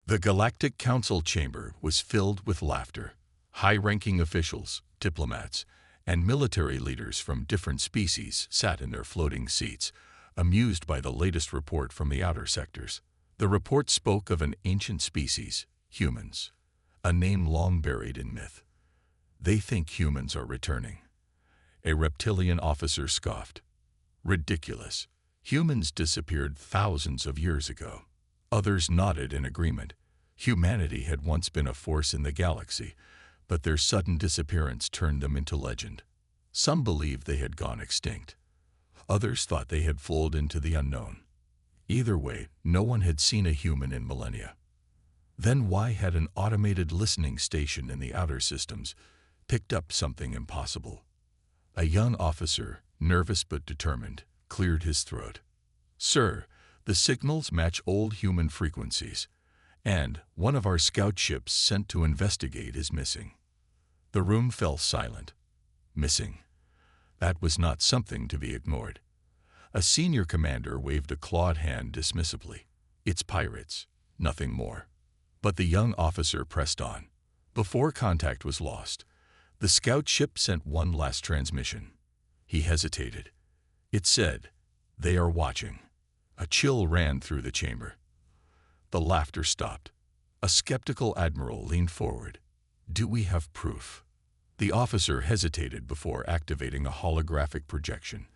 The Galactic Council chamber was filled with laughter. High-ranking officials, diplomats, and military leaders from different species sat in their floating seats, amused by the latest report from the outer sectors. The report spoke of an ancient species, humans, a name long buried in myth. They think humans are returning. A reptilian officer scoffed. Ridiculous. Humans disappeared thousands of years ago. Others nodded in agreement. Humanity had once been a force in the galaxy, but their sudden disappearance turned them into legend. Some believed they had gone extinct. Others thought they had flown into the unknown. Either way, no one had seen a human in millennia. Then why had an automated listening station in the outer systems picked up something impossible? A young officer, nervous but determined, cleared his throat. "Sir, the signals match old human frequencies, and one of our scout ships sent to investigate is missing." The room fell silent. Missing. That was not something to be ignored. A senior commander waved a clawed hand dismissively. "It's pirates, nothing more." But the young officer pressed on. Before contact was lost, the scout ship sent one last transmission. He hesitated. It said, "They are watching." A chill ran through the chamber. The laughter stopped. A skeptical admiral leaned forward. "Do we have proof?" The officer hesitated before activating a holographic projection.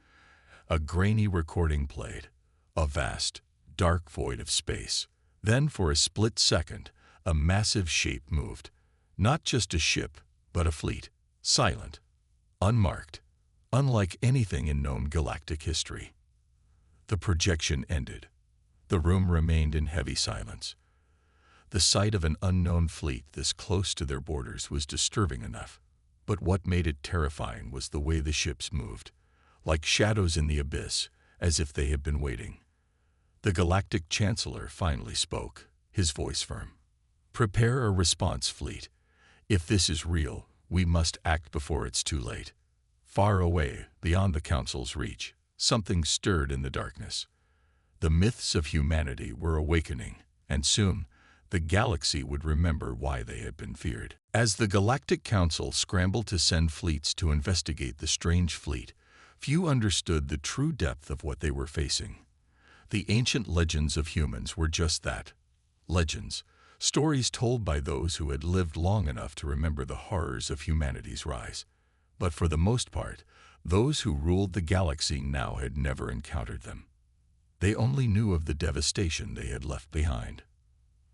A grainy recording played. A vast, dark void of space. Then, for a split second, a massive shape moved. Not just a ship, but a fleet. Silent. Unmarked. Unlike anything in known galactic history. The projection ended. The room remained in heavy silence. The sight of an unknown fleet this close to their borders was disturbing enough. But what made it terrifying was the way the ships moved, like shadows in the abyss, as if they had been waiting. The Galactic Chancellor finally spoke, his voice firm. "Prepare a response, fleet. If this is real, we must act before it's too late." Far away, beyond the Council's reach, something stirred in the darkness. The myths of humanity were awakening, and soon the galaxy would remember why they had been feared. As the Galactic Council scrambled to send fleets to investigate the strange fleet, few understood the true depth of what they were facing. The ancient legends of humans were just that. Legends, stories told by those who had lived long enough to remember the horrors of humanity's rise. But for the most part, those who ruled the galaxy now had never encountered them. They only knew of the devastation they had left behind.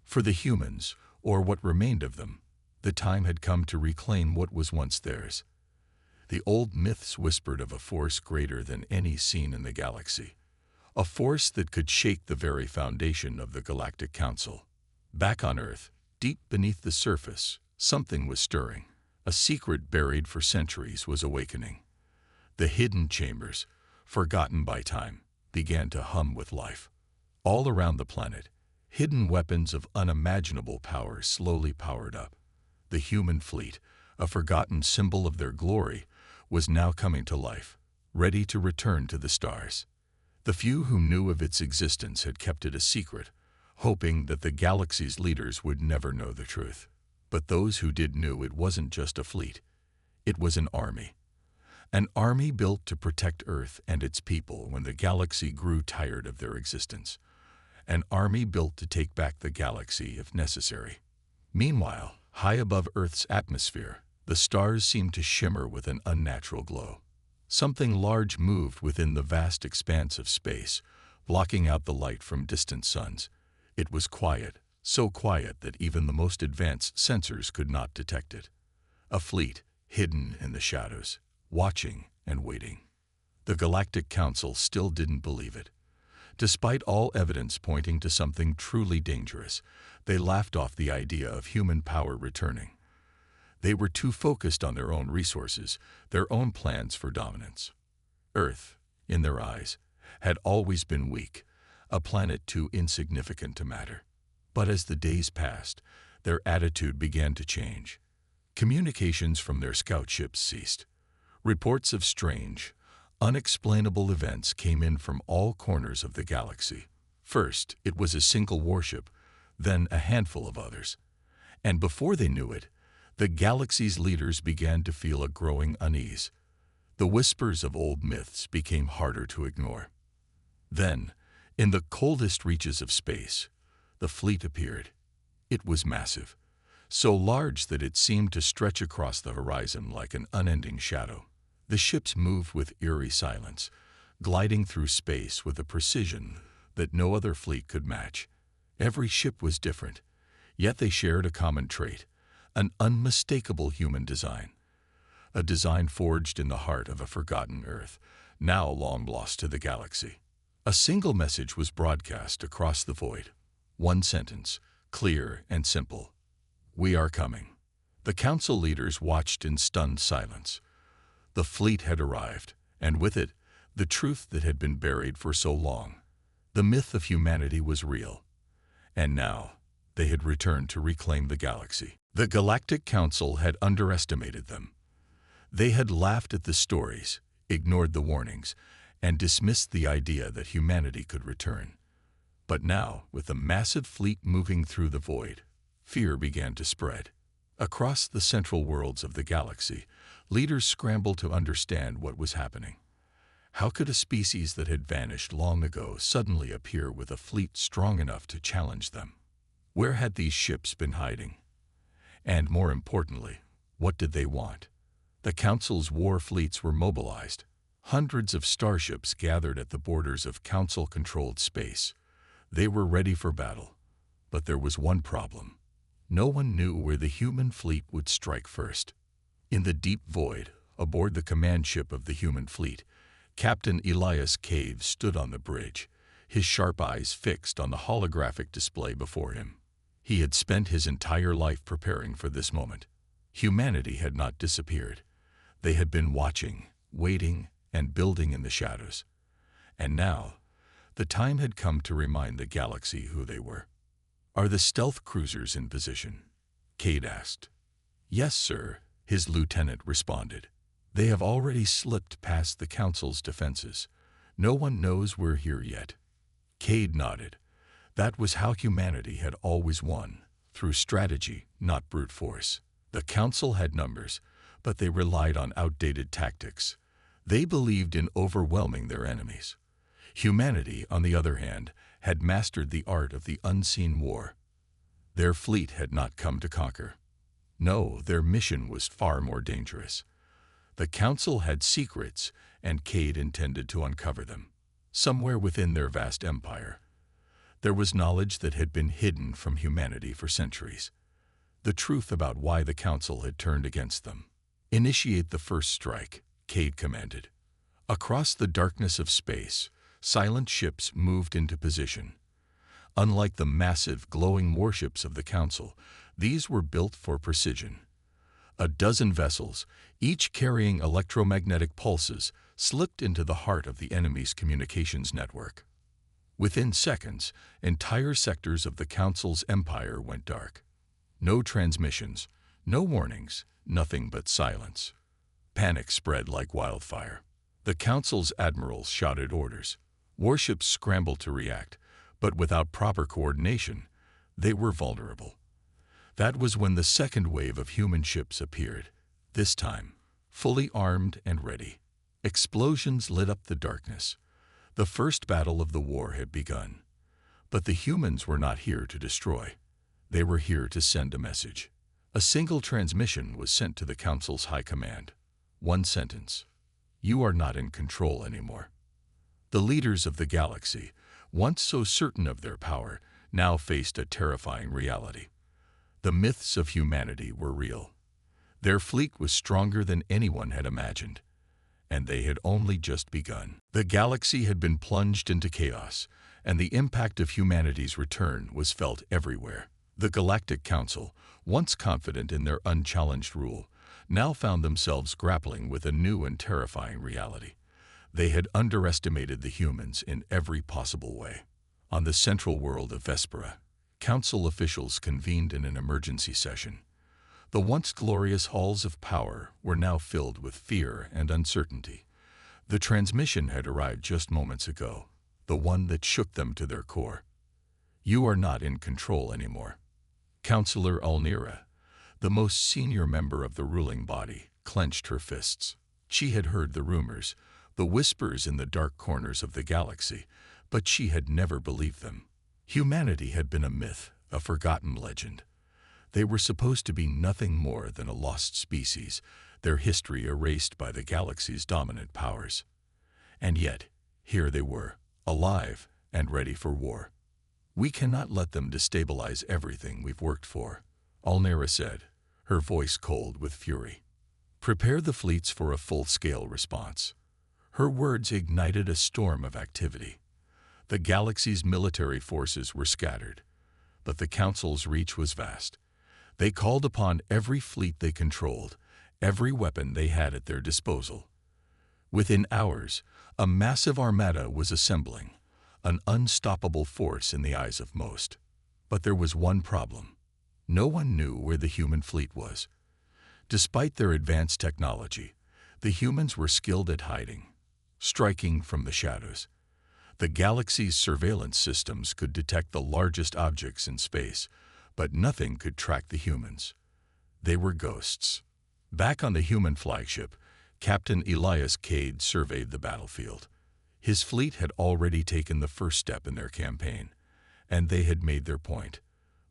For the humans, or what remained of them, the time had come to reclaim what was once theirs. The old myths whispered of a force greater than any seen in the galaxy, a force that could shake the very foundation of the Galactic Council. Back on Earth, deep beneath the surface, something was stirring. A secret buried for centuries was awakening. The hidden chambers, forgotten by time, began to hum with life. All around the planet, hidden weapons of unimaginable power slowly powered up. The human fleet, a forgotten symbol of their glory, was now coming to life, ready to return to the stars. The few who knew of its existence had kept it a secret, hoping that the galaxy's leaders would never know the truth. But those who did knew it wasn't just a fleet. It was an army. An army built to protect Earth and its people when the galaxy grew tired of their existence. An army built to take back the galaxy if necessary. Meanwhile, high above Earth's atmosphere, the stars seemed to shimmer with an unnatural glow. Something large moved within the vast expanse of space, blocking out the light from distant suns. It was quiet, so quiet that even the most advanced sensors could not detect it. A fleet, hidden in the shadows, watching and waiting. The Galactic Council still didn't believe it. Despite all evidence pointing to something truly dangerous, they laughed off the idea of human power returning. They were too focused on their own resources, their own plans for dominance. Earth, in their eyes, had always been weak, a planet too insignificant to matter. But as the days passed, their attitude began to change. Communications from their scout ships ceased. Reports of strange, unexplainable events came in from all corners of the galaxy. First, it was a single warship, then a handful of others. And before they knew it, the galaxy's leaders began to feel a growing unease. The whispers of old myths became harder to ignore. Then, in the coldest reaches of space, the fleet appeared. It was massive, so large that it seemed to stretch across the horizon like an unending shadow. The ships moved with eerie silence, gliding through space with a precision that no other fleet could match. Every ship was different, yet they shared a common trait, an unmistakable human design. A design forged in the heart of a forgotten Earth, now long lost to the galaxy. A single message was broadcast across the void. One sentence, clear and simple. "We are coming." The council leaders watched in stunned silence. The fleet had arrived, and with it, the truth that had been buried for so long. The myth of humanity was real, and now they had returned to reclaim the galaxy. The Galactic Council had underestimated them. They had laughed at the stories, ignored the warnings, and dismissed the idea that humanity could return. But now, with the massive fleet moving through the void, fear began to spread. Across the central worlds of the galaxy, leaders scrambled to understand what was happening. How could a species that had vanished long ago suddenly appear with a fleet strong enough to challenge them? Where had these ships been hiding? And more importantly, what did they want? The Council's war fleets were mobilized. Hundreds of starships gathered at the borders of Council-controlled space. They were ready for battle. But there was one problem. No one knew where the human fleet would strike first. In the deep void, aboard the command ship of the human fleet, Captain Elias Cave stood on the bridge, his sharp eyes fixed on the holographic display before him. He had spent his entire life preparing for this moment. Humanity had not disappeared. They had been watching, waiting, and building in the shadows. And now, the time had come to remind the galaxy who they were. "Are the stealth cruisers in position?" Cade asked. "Yes, sir," his lieutenant responded. "They have already slipped past the Council's defenses. No one knows we're here yet." Cade nodded. That was how humanity had always won, through strategy, not brute force. The Council had numbers, but they relied on outdated tactics. They believed in overwhelming their enemies. Humanity, on the other hand, had mastered the art of the unseen war. Their fleet had not come to conquer. No, their mission was far more dangerous. The Council had secrets, and Cade intended to uncover them. Somewhere within their vast empire, there was knowledge that had been hidden from humanity for centuries. The truth about why the Council had turned against them. "Initiate the first strike," Cade commanded. Across the darkness of space, silent ships moved into position. Unlike the massive, glowing warships of the Council, these were built for precision. A dozen vessels, each carrying electromagnetic pulses, slipped into the heart of the enemy's communications network. Within seconds, entire sectors of the Council's empire went dark. No transmissions, no warnings, nothing but silence. Panic spread like wildfire. The Council's admirals shouted orders. Warships scrambled to react, but without proper coordination, they were vulnerable. That was when the second wave of human ships appeared, this time, fully armed and ready. Explosions lit up the darkness. The first battle of the war had begun. But the humans were not here to destroy. They were here to send a message. A single transmission was sent to the Council's high command. One sentence: "You are not in control anymore." The leaders of the galaxy, once so certain of their power, now faced a terrifying reality. The myths of humanity were real. Their fleet was stronger than anyone had imagined, and they had only just begun. The galaxy had been plunged into chaos, and the impact of humanity's return was felt everywhere. The Galactic Council, once confident in their unchallenged rule, now found themselves grappling with a new and terrifying reality. They had underestimated the humans in every possible way. On the central world of Vespera, Council officials convened in an emergency session. The once glorious halls of power were now filled with fear and uncertainty. The transmission had arrived just moments ago, the one that shook them to their core. You are not in control anymore. Counselor Alnira, the most senior member of the ruling body, clenched her fists. She had heard the rumors, the whispers in the dark corners of the galaxy, but she had never believed them. Humanity had been a myth, a forgotten legend. They were supposed to be nothing more than a lost species, their history erased by the galaxy's dominant powers. And yet, here they were, alive and ready for war. We cannot let them destabilize everything we've worked for, Alnira said, her voice cold with fury. Prepare the fleets for a full-scale response. Her words ignited a storm of activity. The galaxy's military forces were scattered, but the Council's reach was vast. They called upon every fleet they controlled, every weapon they had at their disposal. Within hours, a massive armada was assembling, an unstoppable force in the eyes of most. But there was one problem. No one knew where the human fleet was. Despite their advanced technology, the humans were skilled at hiding, striking from the shadows. The galaxy's surveillance systems could detect the largest objects in space, but nothing could track the humans. They were ghosts. Back on the human flagship, Captain Elias Cade surveyed the battlefield. His fleet had already taken the first step in their campaign, and they had made their point.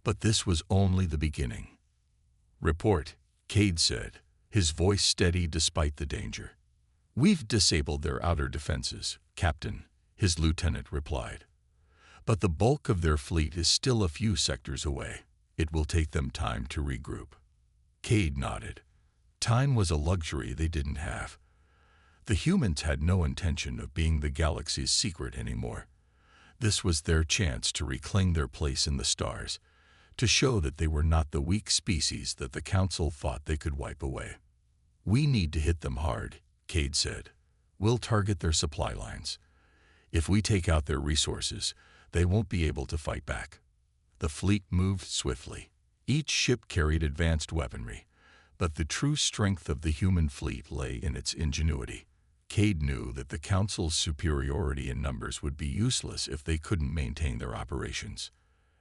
But this was only the beginning. Report, Cade said, his voice steady despite the danger. We've disabled their outer defenses, Captain, his lieutenant replied. But the bulk of their fleet is still a few sectors away. It will take them time to regroup. Cade nodded. Time was a luxury they didn't have. The humans had no intention of being the galaxy's secret anymore. This was their chance to reclaim their place in the stars, to show that they were not the weak species that the Council thought they could wipe away. We need to hit them hard, Cade said. We'll target their supply lines. If we take out their resources, they won't be able to fight back. The fleet moved swiftly. Each ship carried advanced weaponry, but the true strength of the human fleet lay in its ingenuity. Cade knew that the Council's superiority in numbers would be useless if they couldn't maintain their operations.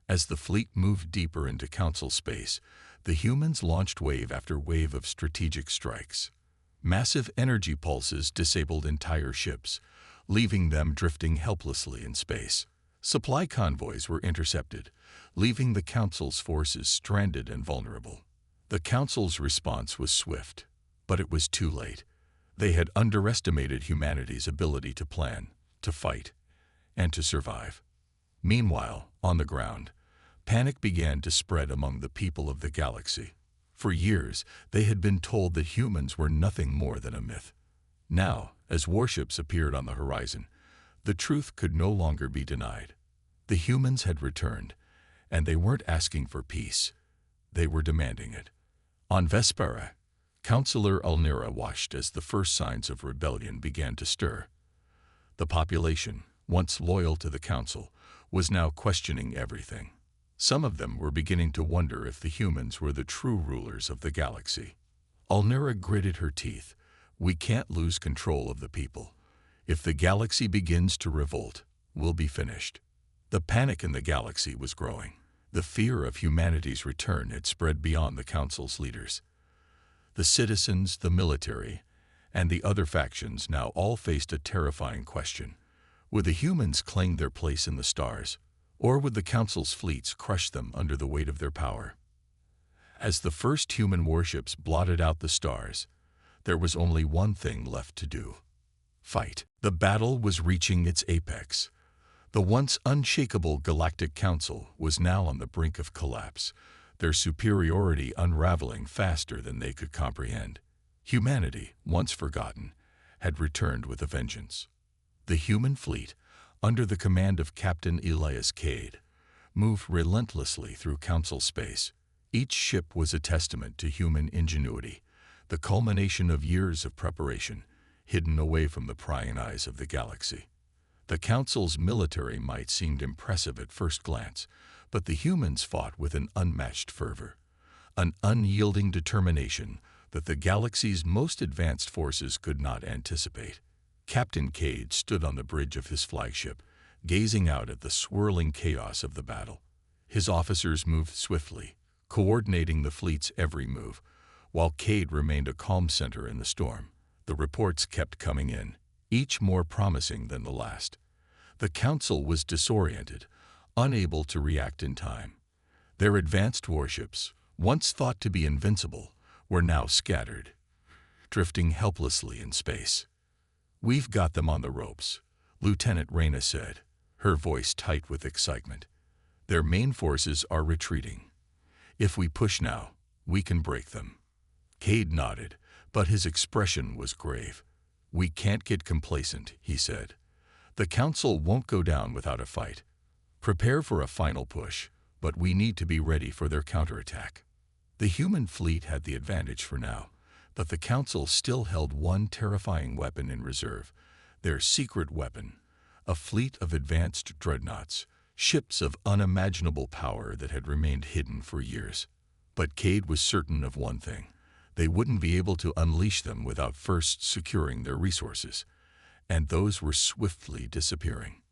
As the fleet moved deeper into Council space, the humans launched wave after wave of strategic strikes. Massive energy pulses disabled entire ships, leaving them drifting helplessly in space. Supply convoys were intercepted, leaving the Council's forces stranded and vulnerable. The Council's response was swift, but it was too late. They had underestimated humanity's ability to plan, to fight, and to survive. Meanwhile, on the ground, panic began to spread among the people of the galaxy. For years, they had been told that humans were nothing more than a myth. Now, as warships appeared on the horizon, the truth could no longer be denied. The humans had returned, and they weren't asking for peace. They were demanding it. On Vespera, Counselor Alnira watched as the first signs of rebellion began to stir. The population, once loyal to the Council, was now questioning everything. Some of them were beginning to wonder if the humans were the true rulers of the galaxy. Alnira gritted her teeth. We can't lose control of the people. If the galaxy begins to revolt, we'll be finished. The panic in the galaxy was growing. The fear of humanity's return had spread beyond the Council's leaders. The citizens, the military, and the other factions now all faced a terrifying question. Would the humans claim their place in the stars, or would the Council's fleets crush them under the weight of their power? As the first human warships blotted out the stars, there was only one thing left to do: fight. The battle was reaching its apex. The once unshakable Galactic Council was now on the brink of collapse, their superiority unraveling faster than they could comprehend. Humanity, once forgotten, had returned with a vengeance. The human fleet, under the command of Captain Elias Cade, moved relentlessly through Council space. Each ship was a testament to human ingenuity, the culmination of years of preparation, hidden away from the prying eyes of the galaxy. The Council's military might seemed impressive at first glance, but the humans fought with an unmatched fervor, an unyielding determination that the galaxy's most advanced forces could not anticipate. Captain Cade stood on the bridge of his flagship, gazing out at the swirling chaos of the battle. His officers moved swiftly, coordinating the fleet's every move, while Cade remained a calm center in the storm. The reports kept coming in, each more promising than the last. The Council was disoriented, unable to react in time. Their advanced warships, once thought to be invincible, were now scattered, drifting helplessly in space. "We've got them on the ropes," Lieutenant Reyna said, her voice tight with excitement. "Their main forces are retreating. If we push now, we can break them." Cade nodded, but his expression was grave. "We can't get complacent," he said. "The Council won't go down without a fight. Prepare for a final push, but we need to be ready for their counterattack." The human fleet had the advantage for now, but the Council still held one terrifying weapon in reserve, their secret weapon, a fleet of advanced dreadnoughts, ships of unimaginable power that had remained hidden for years. But Cade was certain of one thing: they wouldn't be able to unleash them without first securing their resources, and those were swiftly disappearing.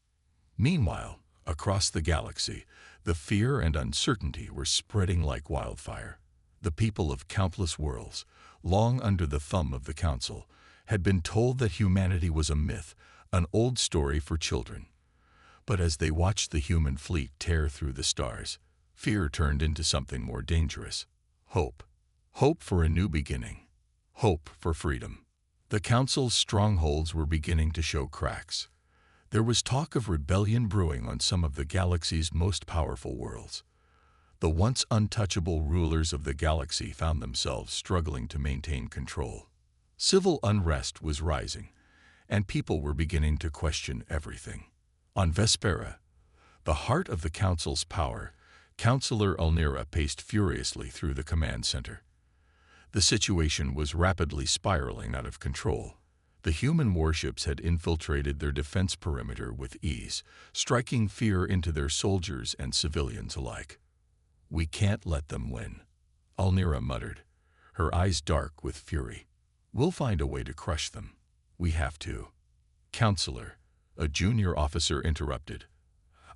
Meanwhile, across the galaxy, the fear and uncertainty were spreading like wildfire. The people of countless worlds, long under the thumb of the Council, had been told that humanity was a myth, an old story for children. But as they watched the human fleet tear through the stars, fear turned into something more dangerous: hope. Hope for a new beginning. Hope for freedom. The Council's strongholds were beginning to show cracks. There was talk of rebellion brewing on some of the galaxy's most powerful worlds. The once untouchable rulers of the galaxy found themselves struggling to maintain control. Civil unrest was rising, and people were beginning to question everything. On Vespera, the heart of the Council's power, Councillor Alnira paced furiously through the command center. The situation was rapidly spiraling out of control. The human warships had infiltrated their defense perimeter with ease, striking fear into their soldiers and civilians alike. "We can't let them win," Alnira muttered, her eyes dark with fury. "We'll find a way to crush them. We have to." "Counselor," a junior officer interrupted,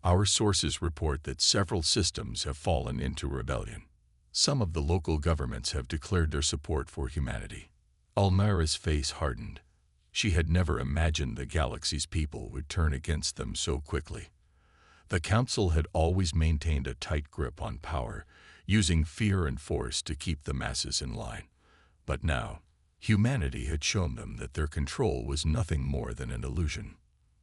"our sources report that several systems have fallen into rebellion. Some of the local governments have declared their support for humanity." Alnira's face hardened. She had never imagined the galaxy's people would turn against them so quickly. The Council had always maintained a tight grip on power, using fear and force to keep the masses in line. But now, humanity had shown them that their control was nothing more than an illusion.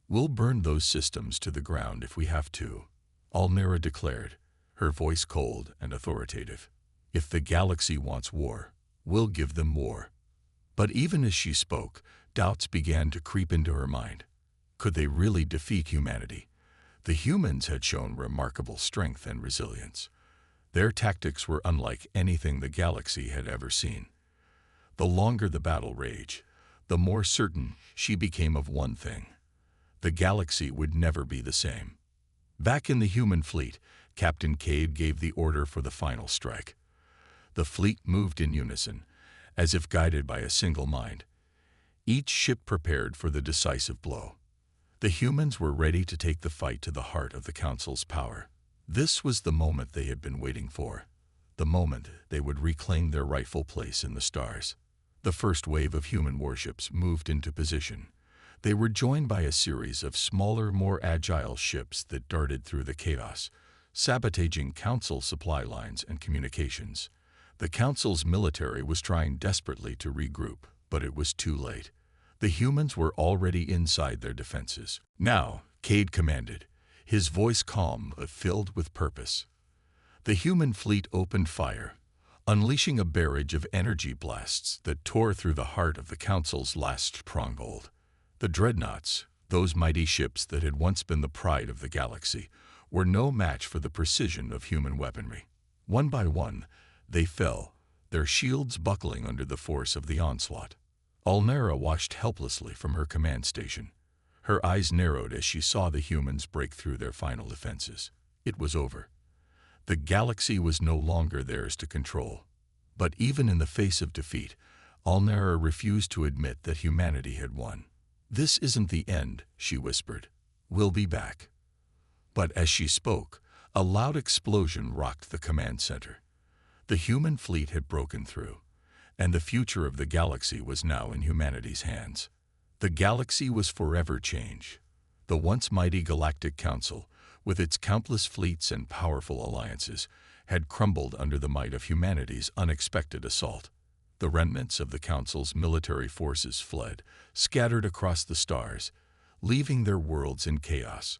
"We'll burn those systems to the ground if we have to," Alnira declared, her voice cold and authoritative. "If the galaxy wants war, we'll give them war." But even as she spoke, doubts began to creep into her mind. Could they really defeat humanity? The humans had shown remarkable strength and resilience. Their tactics were unlike anything the galaxy had ever seen. The longer the battle raged, the more certain she became of one thing: the galaxy would never be the same. Back in the human fleet, Captain Cade gave the order for the final strike. The fleet moved in unison, as if guided by a single mind. Each ship prepared for the decisive blow. The humans were ready to take the fight to the heart of the Council's power. This was the moment they had been waiting for, the moment they would reclaim their rightful place in the stars. The first wave of human warships moved into position. They were joined by a series of smaller, more agile ships that darted through the chaos, sabotaging Council supply lines and communications. The Council's military was trying desperately to regroup, but it was too late. The humans were already inside their defenses. "Now," Cade commanded, his voice calm but filled with purpose. The human fleet opened fire, unleashing a barrage of energy blasts that tore through the heart of the Council's last stronghold. The dreadnoughts, those mighty ships that had once been the pride of the galaxy, were no match for the precision of human weaponry. One by one, they fell, their shields buckling under the force of the onslaught. Alnira watched helplessly from her command station. Her eyes narrowed as she saw the humans break through their final defenses. It was over. The galaxy was no longer theirs to control. But even in the face of defeat, Alnira refused to admit that humanity had won. "This isn't the end," she whispered. "We'll be back." But as she spoke, A loud explosion rocked the command center. The human fleet had broken through, and the future of the galaxy was now in humanity's hands. The galaxy was forever changed. The once mighty Galactic Council, with its countless fleets and powerful alliances, had crumbled under the might of humanity's unexpected assault. The remnants of the Council's military forces fled, scattered across the stars, leaving their worlds in chaos.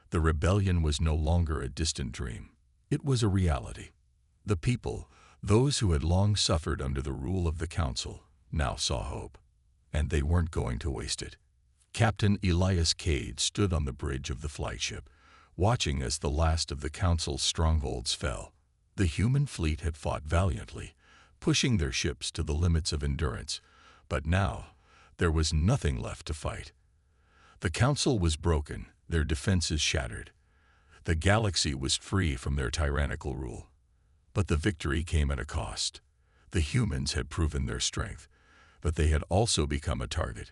The rebellion was no longer a distant dream. It was a reality. The people, those who had long suffered under the rule of the Council, now saw hope. And they weren't going to waste it. Captain Elias Cade stood on the bridge of the flagship, watching as the last of the Council's strongholds fell. The human fleet had fought valiantly, pushing their ships to the limits of endurance, but now there was nothing left to fight. The Council was broken, their defenses shattered. The galaxy was free from their tyrannical rule. But the victory came at a cost. The humans had proven their strength, but they had also become a target.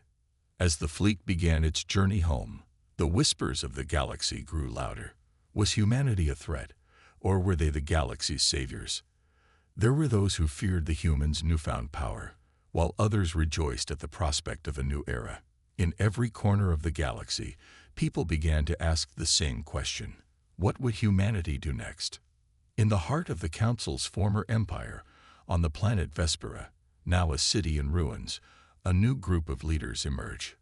As the fleet began its journey home, the whispers of the galaxy grew louder. Was humanity a threat, or were they the galaxy's saviors? There were those who feared the humans' newfound power, while others rejoiced at the prospect of a new era. In every corner of the galaxy, people began to ask the same question: what would humanity do next? In the heart of the Council's former empire, on the planet Vespera, now a city in ruins, a new group of leaders emerged.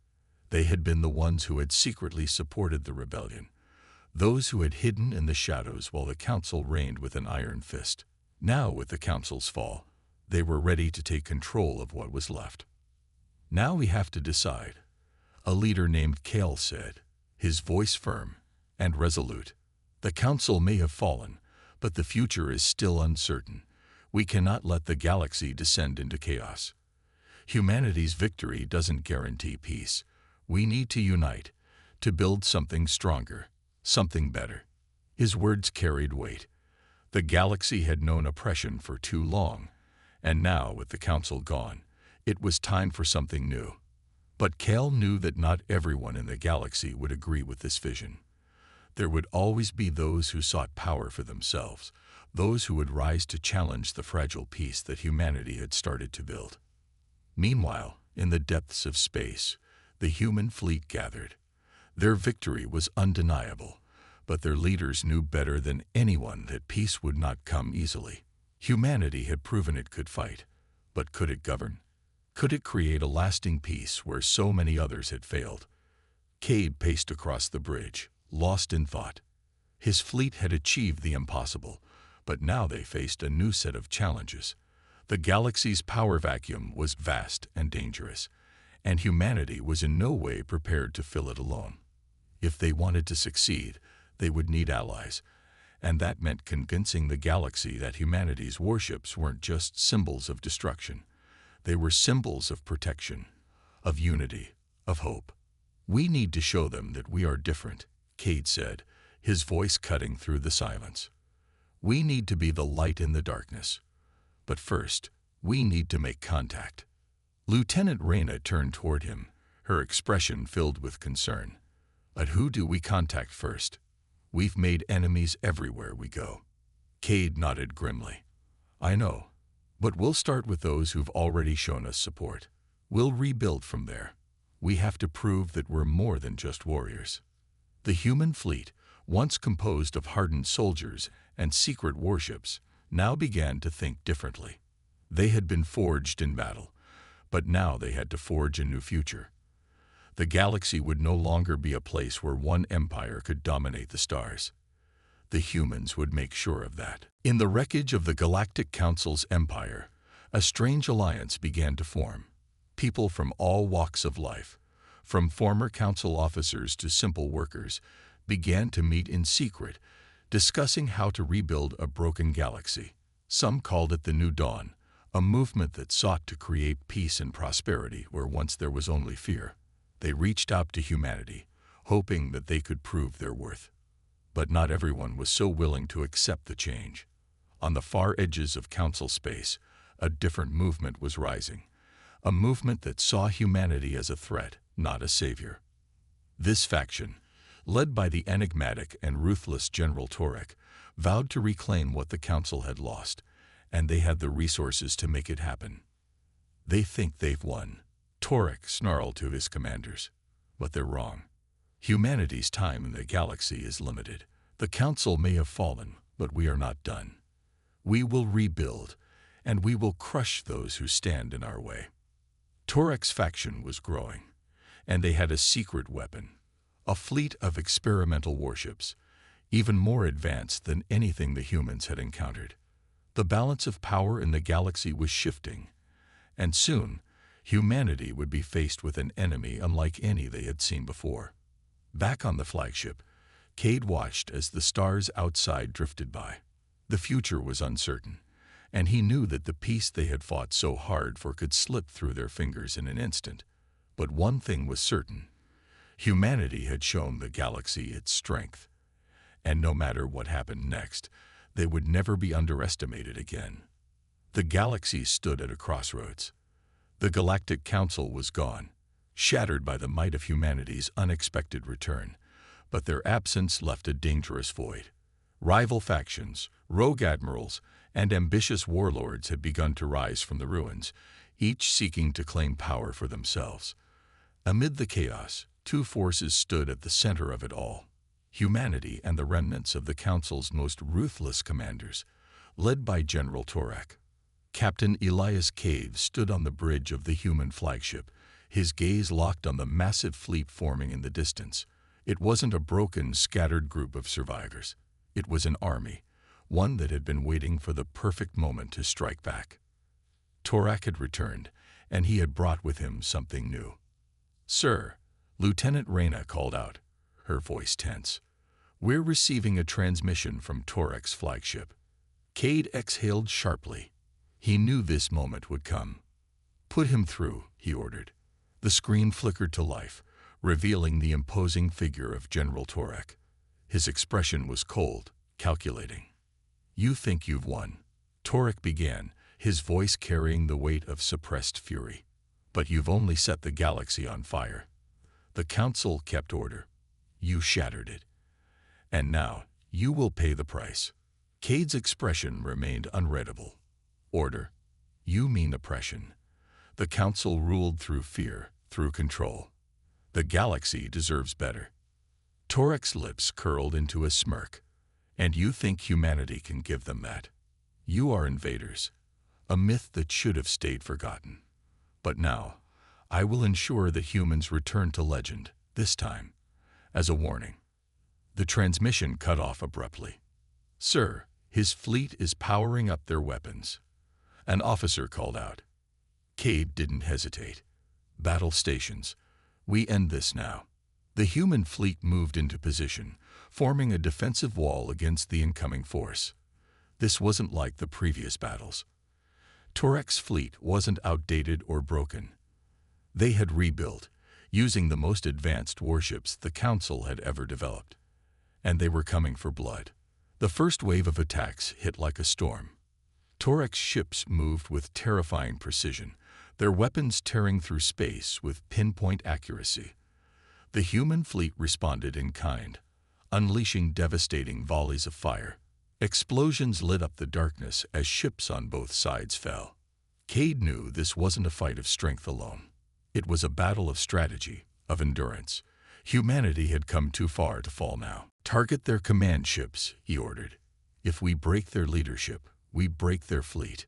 They had been the ones who had secretly supported the rebellion, those who had hidden in the shadows while the Council reigned with an iron fist. Now, with the Council's fall, they were ready to take control of what was left. "Now we have to decide," a leader named Kale said, his voice firm and resolute. "The Council may have fallen, but the future is still uncertain. We cannot let the galaxy descend into chaos. Humanity's victory doesn't guarantee peace. We need to unite, to build something stronger, something better." His words carried weight. The galaxy had known oppression for too long, and now, with the Council gone, it was time for something new. But Kale knew that not everyone in the galaxy would agree with this vision. There would always be those who sought power for themselves, those who would rise to challenge the fragile peace that humanity had started to build. Meanwhile, in the depths of space, the human fleet gathered. Their victory was undeniable, but their leaders knew better than anyone that peace would not come easily. Humanity had proven it could fight, but could it govern? Could it create a lasting peace where so many others had failed? Cade paced across the bridge, lost in thought. His fleet had achieved the impossible, but now they faced a new set of challenges. The galaxy's power vacuum was vast and dangerous, and humanity was in no way prepared to fill it alone. If they wanted to succeed, they would need allies, and that meant convincing the galaxy that humanity's warships weren't just symbols of destruction. They were symbols of protection, of unity, of hope. "We need to show them that we are different," Cade said, his voice cutting through the silence. "We need to be the light in the darkness. But first, we need to make contact." Lieutenant Reyna turned toward him, her expression filled with concern. "But who do we contact first? We've made enemies everywhere we go." Cade nodded grimly. "I know, but we'll start with those who've already shown us support. We'll rebuild from there. We have to prove that we're more than just warriors." The human fleet, once composed of hardened soldiers and secret warships, now began to think differently. They had been forged in battle, but now they had to forge a new future. The galaxy would no longer be a place where one empire could dominate the stars. The humans would make sure of that. In the wreckage of the Galactic Council's empire, a strange alliance began to form. People from all walks of life, from former council officers to simple workers, began to meet in secret, discussing how to rebuild a broken galaxy. Some called it the New Dawn, a movement that sought to create peace and prosperity where once there was only fear. They reached out to humanity, hoping that they could prove their worth. But not everyone was so willing to accept the change. On the far edges of council space, a different movement was rising, a movement that saw humanity as a threat, not a savior. This faction, led by the enigmatic and ruthless General Torek, vowed to reclaim what the Council had lost, and they had the resources to make it happen. They think they've won, Torek snarled to his commanders. But they're wrong. Humanity's time in the galaxy is limited. The Council may have fallen, but we are not done. We will rebuild, and we will crush those who stand in our way. Torek's faction was growing, and they had a secret weapon, a fleet of experimental warships, even more advanced than anything the humans had encountered. The balance of power in the galaxy was shifting, and soon humanity would be faced with an enemy unlike any they had seen before. Back on the flagship, Cade watched as the stars outside drifted by. The future was uncertain, and he knew that the peace they had fought so hard for could slip through their fingers in an instant. But one thing was certain: humanity had shown the galaxy its strength, and no matter what happened next, they would never be underestimated again. The galaxy stood at a crossroads. The Galactic Council was gone, shattered by the might of humanity's unexpected return, but their absence left a dangerous void. Rival factions, rogue admirals, and ambitious warlords had begun to rise from the ruins, each seeking to claim power for themselves. Amid the chaos, two forces stood at the center of it all: humanity and the remnants of the Council's most ruthless commanders, led by General Torek. Captain Elias Cave stood on the bridge of the human flagship, his gaze locked on the massive fleet forming in the distance. It wasn't a broken, scattered group of survivors. It was an army, one that had been waiting for the perfect moment to strike back. Torek had returned, and he had brought with him something new. "Sir," Lieutenant Reyna called out, her voice tense, "we're receiving a transmission from Torek's flagship." Cade exhaled sharply. He knew this moment would come. "Put him through," he ordered. The screen flickered to life, revealing the imposing figure of General Torek. His expression was cold, calculating. "You think you've won," Torek began, his voice carrying the weight of suppressed fury. "But you've only set the galaxy on fire. The Council kept order. You shattered it. And now you will pay the price." Cade's expression remained unreadable. "Order? You mean oppression. The Council ruled through fear, through control. The galaxy deserves better." Torek's lips curled into a smirk. "And you think humanity can give them that? You are invaders, a myth that should have stayed forgotten. But now, I will ensure that humans return to legend, this time, as a warning." The transmission cut off abruptly. "Sir, his fleet is powering up their weapons," an officer called out. Cade didn't hesitate. "Battle stations. We end this now." The human fleet moved into position, forming a defensive wall against the incoming force. This wasn't like the previous battles. Torek's fleet wasn't outdated or broken. They had rebuilt, using the most advanced warships the Council had ever developed. And they were coming for blood. The first wave of attacks hit like a storm. Torek's ships moved with terrifying precision, their weapons tearing through space with pinpoint accuracy. The human fleet responded in kind, unleashing devastating volleys of fire. Explosions lit up the darkness as ships on both sides fell. Cade knew this wasn't a fight of strength alone. It was a battle of strategy, of endurance. Humanity had come too far to fall now. "Target their command ships," he ordered. "If we break their leadership, we break their fleet."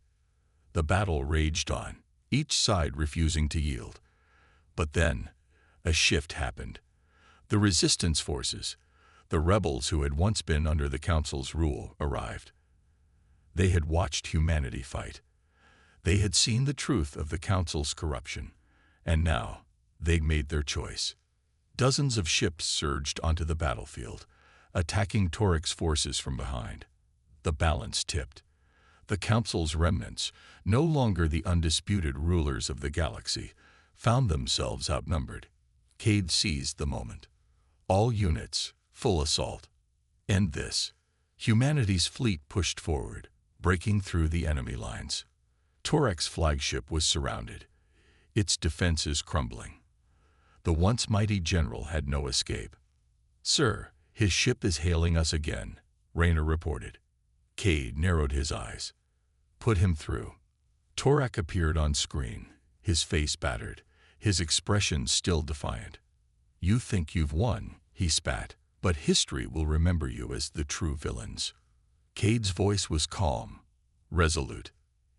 The battle raged on, each side refusing to yield. But then, a shift happened. The resistance forces, the rebels who had once been under the Council's rule, arrived. They had watched humanity fight. They had seen the truth of the Council's corruption, and now they'd made their choice. Dozens of ships surged onto the battlefield, attacking Torek's forces from behind. The balance tipped. The Council's remnants, no longer the undisputed rulers of the galaxy, found themselves outnumbered. Cade seized the moment. "All units, full assault. End this." Humanity's fleet pushed forward, breaking through the enemy lines. Torek's flagship was surrounded, its defenses crumbling. The once mighty general had no escape. "Sir, his ship is hailing us again," Rayner reported. Cade narrowed his eyes. Put him through. Torak appeared on screen, his face battered, his expression still defiant. You think you've won, he spat, but history will remember you as the true villains. Cade's voice was calm, resolute.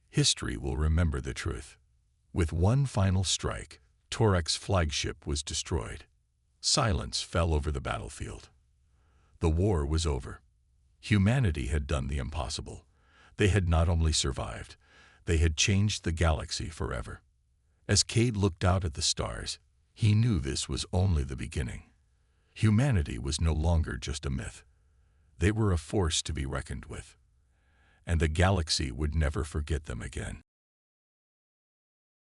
History will remember the truth. With one final strike, Torak's flagship was destroyed. Silence fell over the battlefield. The war was over. Humanity had done the impossible. They had not only survived, they had changed the galaxy forever. As Cade looked out at the stars, he knew this was only the beginning. Humanity was no longer just a myth. They were a force to be reckoned with, and the galaxy would never forget them again.